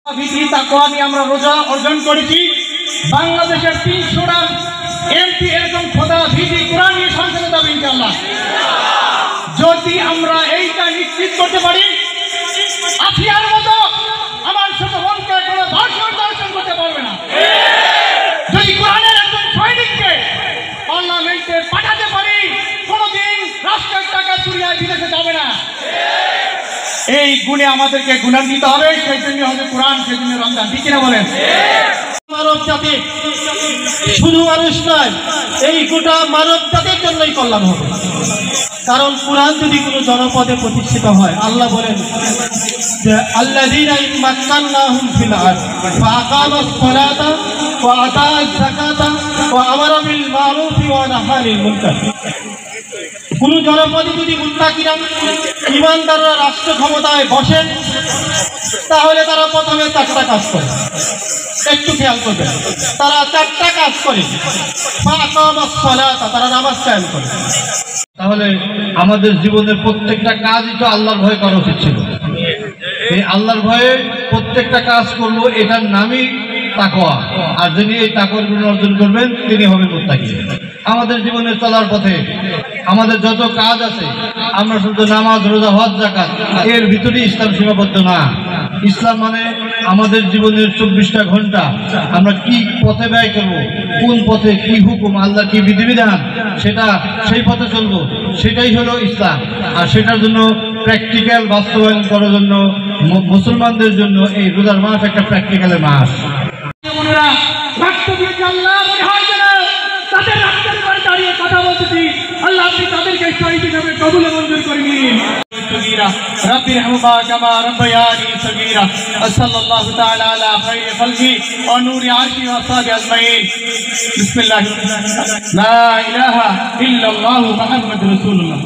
ভীতি তাকওয়া নিয়ে আমরা রোজা অর্জন করেছি। বাংলাদেশের 300টা এমপি এরকম খোদা ভীতি কোরআন নিয়ে সংসদে যাবে ইনশাআল্লাহ। যদি আমরা এইটা নিশ্চিত করতে পারি, আফিয়ার মতো আমার ছোট বোনকে কোনো দর্শন করতে পারবে না। যদি কোরআনের একজন সৈনিককে পার্লামেন্টে পাঠাতে পারি, কোনোদিন রাষ্ট্রের টাকা চুরিয়ায় বিদেশে যাবে না। এই গুণে আমাদেরকে গুণান্বিত হবে, সেই জন্য হবে কোরআন, সেই জন্য রমজান। ঠিক কিনা বলেন? মানব জাতি শুধু মানুষ নয়, এই গোটা মানব জাতির জন্যই কল্যাণ হবে। কারণ কোরআন যদি কোনো জনপদে প্রতিষ্ঠিত হয়, আল্লাহ বলেন যে আল্লাযীনা মাক্কান্নাহুম ফিল আরদ ফাআকামাস সালাতা ওয়া আতাআস যাকাতা ওয়া আমারা বিল মারুফি ওয়া নাহা আনিল মুনকার। কোন জনপদে যদি মুত্তাকিরা ঈমানদাররা রাষ্ট্র ক্ষমতায় বসেন, তাহলে তারা প্রথমে 4টা কাজ করে। একটু খেয়াল করবেন, তারা 4টা কাজ করে। ফাআকামাস সালাতা, তারা নামাজ কায়েম করে। তাহলে আমাদের জীবনের প্রত্যেকটা কাজই তো আল্লাহর ভয় করা উচিত ছিল। এই আল্লাহর ভয়ে প্রত্যেকটা কাজ করব, এটার নামই তাকওয়া। আর যিনি এই তাকওয়ার গুণ অর্জন করবেন, তিনি হবেন মুত্তাকি। আমাদের জীবনে চলার পথে আমাদের যত কাজ আছে, আমরা শুধু নামাজ, রোজা, হজ, যাকাত, এর ভিতরেই ইসলাম সীমাবদ্ধ না। ইসলাম মানে আমাদের জীবনের 24টা ঘন্টা আমরা কি পথে ব্যয় করব, কোন পথে কি হুকুম, আল্লাহ কি বিধিবিধান, সেই পথে চলবো, সেটাই হলো ইসলাম। আর সেটার জন্য প্র্যাকটিক্যাল বাস্তবায়ন করার জন্য মুসলমানদের জন্য এই রোজার মাস একটা প্র্যাকটিক্যালের মাস। কথা বলতেছি, আল্লাহ আপনি তাদেরকে শহীদ হিসেবে কবুল মঞ্জুর করে নিন। رب ارحمهما كما ربياني صغيرا صلى الله تعالى على خير خلقه ونور عرشه واصحابه اجمعين بسم الله لا اله الا الله محمد رسول الله